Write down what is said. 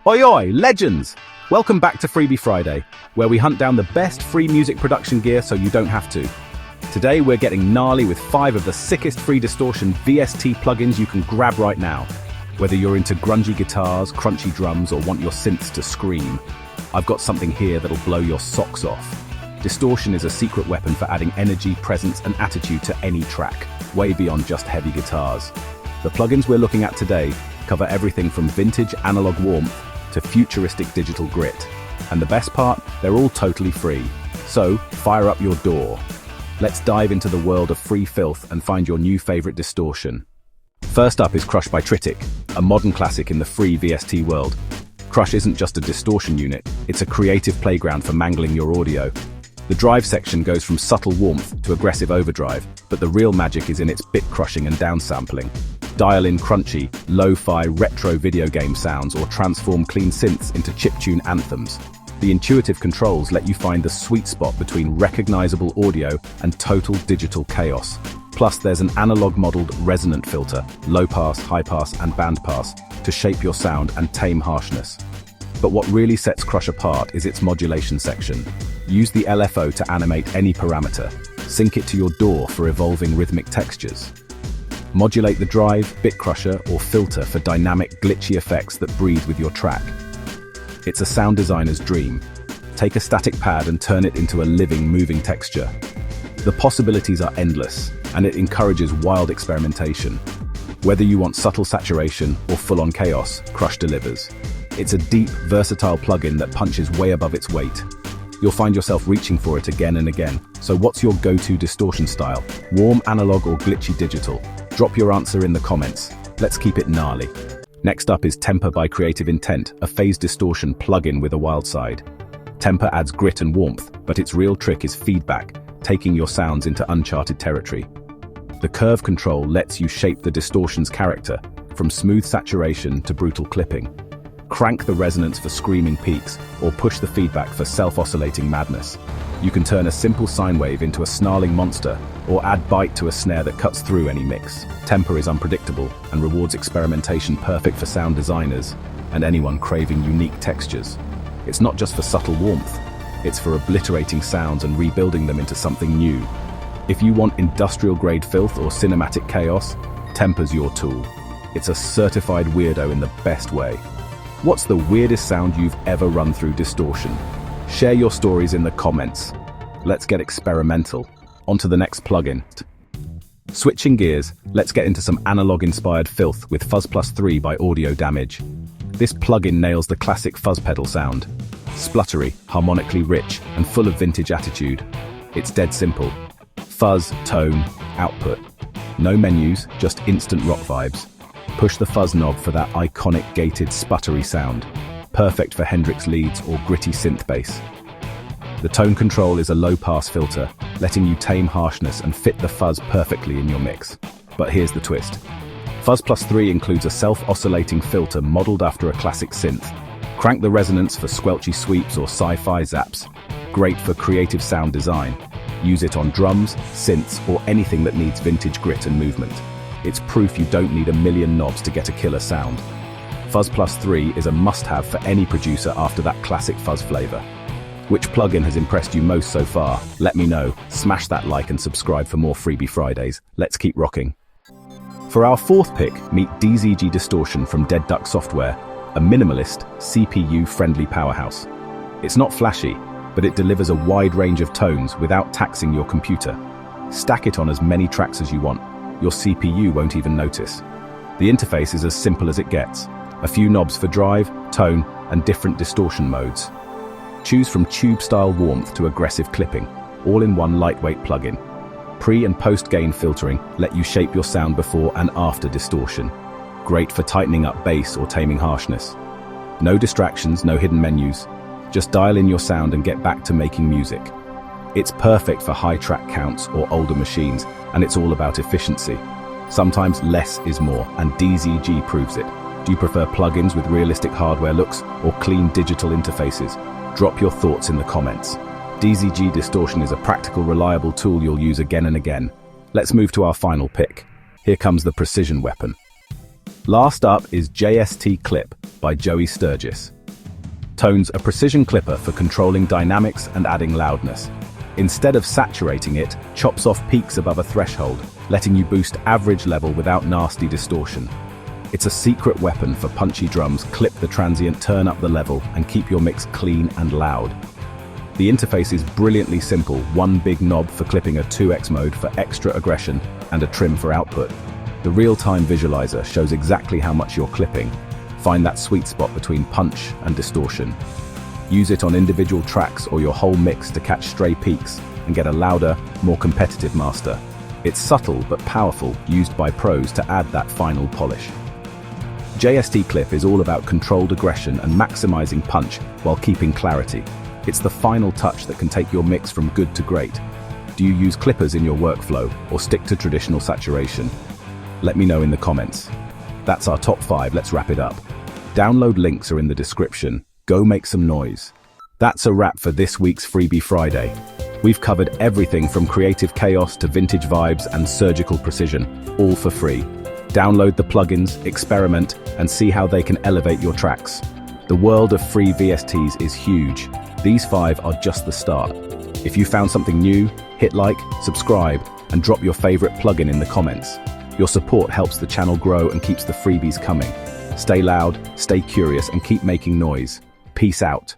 Oi oi, legends! Welcome back to Freebie Friday, where we hunt down the best free music production gear so you don't have to. Today we're getting gnarly with 5 of the sickest free Distortion VST plugins you can grab right now. Whether you're into grungy guitars, crunchy drums, or want your synths to scream, I've got something here that'll blow your socks off. Distortion is a secret weapon for adding energy, presence, and attitude to any track, way beyond just heavy guitars. The plugins we're looking at today cover everything from vintage analog warmth to futuristic digital grit. And the best part, they're all totally free. So, fire up your DAW. Let's dive into the world of free filth and find your new favorite distortion. First up is Krush by Tritik, a modern classic in the free VST world. Krush isn't just a distortion unit, it's a creative playground for mangling your audio. The drive section goes from subtle warmth to aggressive overdrive, but the real magic is in its bit crushing and downsampling. Dial in crunchy, lo-fi, retro video game sounds or transform clean synths into chiptune anthems. The intuitive controls let you find the sweet spot between recognizable audio and total digital chaos. Plus, there's an analog-modeled resonant filter, low-pass, high-pass, and band-pass, to shape your sound and tame harshness. But what really sets Krush apart is its modulation section. Use the LFO to animate any parameter. Sync it to your DAW for evolving rhythmic textures. Modulate the drive, bit crusher, or filter for dynamic, glitchy effects that breathe with your track. It's a sound designer's dream. Take a static pad and turn it into a living, moving texture. The possibilities are endless, and it encourages wild experimentation. Whether you want subtle saturation or full-on chaos, Krush delivers. It's a deep, versatile plugin that punches way above its weight. You'll find yourself reaching for it again and again. So what's your go-to distortion style? Warm, analog, or glitchy digital? Drop your answer in the comments. Let's keep it gnarly. Next up is Temper by Creative Intent, a phase distortion plugin with a wild side. Temper adds grit and warmth, but its real trick is feedback, taking your sounds into uncharted territory. The curve control lets you shape the distortion's character, from smooth saturation to brutal clipping. Crank the resonance for screaming peaks, or push the feedback for self-oscillating madness. You can turn a simple sine wave into a snarling monster, or add bite to a snare that cuts through any mix. Temper is unpredictable and rewards experimentation, perfect for sound designers and anyone craving unique textures. It's not just for subtle warmth, it's for obliterating sounds and rebuilding them into something new. If you want industrial-grade filth or cinematic chaos, Temper's your tool. It's a certified weirdo in the best way. What's the weirdest sound you've ever run through distortion? Share your stories in the comments. Let's get experimental. On to the next plugin. Switching gears, let's get into some analog-inspired filth with FuzzPlus 3 by Audio Damage. This plugin nails the classic fuzz pedal sound. Spluttery, harmonically rich, and full of vintage attitude. It's dead simple. Fuzz, tone, output. No menus, just instant rock vibes. Push the fuzz knob for that iconic gated sputtery sound. Perfect for Hendrix leads or gritty synth bass. The tone control is a low-pass filter, letting you tame harshness and fit the fuzz perfectly in your mix. But here's the twist. FuzzPlus 3 includes a self-oscillating filter modeled after a classic synth. Crank the resonance for squelchy sweeps or sci-fi zaps. Great for creative sound design. Use it on drums, synths, or anything that needs vintage grit and movement. It's proof you don't need a million knobs to get a killer sound. FuzzPlus 3 is a must-have for any producer after that classic fuzz flavor. Which plugin has impressed you most so far? Let me know. Smash that like and subscribe for more Freebie Fridays. Let's keep rocking. For our fourth pick, meet DZG Distortion from Dead Duck Software, a minimalist, CPU-friendly powerhouse. It's not flashy, but it delivers a wide range of tones without taxing your computer. Stack it on as many tracks as you want. Your CPU won't even notice. The interface is as simple as it gets. A few knobs for drive, tone, and different distortion modes. Choose from tube-style warmth to aggressive clipping, all in one lightweight plugin. Pre- and post-gain filtering let you shape your sound before and after distortion. Great for tightening up bass or taming harshness. No distractions, no hidden menus. Just dial in your sound and get back to making music. It's perfect for high track counts or older machines, and it's all about efficiency. Sometimes less is more, and DZG proves it. Do you prefer plugins with realistic hardware looks or clean digital interfaces? Drop your thoughts in the comments. DZG Distortion is a practical, reliable tool you'll use again and again. Let's move to our final pick. Here comes the precision weapon. Last up is JST Clip by Joey Sturgis Tones, a precision clipper for controlling dynamics and adding loudness. Instead of saturating it, chops off peaks above a threshold, letting you boost average level without nasty distortion. It's a secret weapon for punchy drums. Clip the transient, turn up the level, and keep your mix clean and loud. The interface is brilliantly simple, one big knob for clipping, a 2x mode for extra aggression, and a trim for output. The real-time visualizer shows exactly how much you're clipping. Find that sweet spot between punch and distortion. Use it on individual tracks or your whole mix to catch stray peaks and get a louder, more competitive master. It's subtle but powerful, used by pros to add that final polish. JST Clip is all about controlled aggression and maximizing punch while keeping clarity. It's the final touch that can take your mix from good to great. Do you use clippers in your workflow or stick to traditional saturation? Let me know in the comments. That's our top 5, let's wrap it up. Download links are in the description. Go make some noise. That's a wrap for this week's Freebie Friday. We've covered everything from creative chaos to vintage vibes and surgical precision, all for free. Download the plugins, experiment, and see how they can elevate your tracks. The world of free VSTs is huge. These 5 are just the start. If you found something new, hit like, subscribe, and drop your favorite plugin in the comments. Your support helps the channel grow and keeps the freebies coming. Stay loud, stay curious, and keep making noise. Peace out.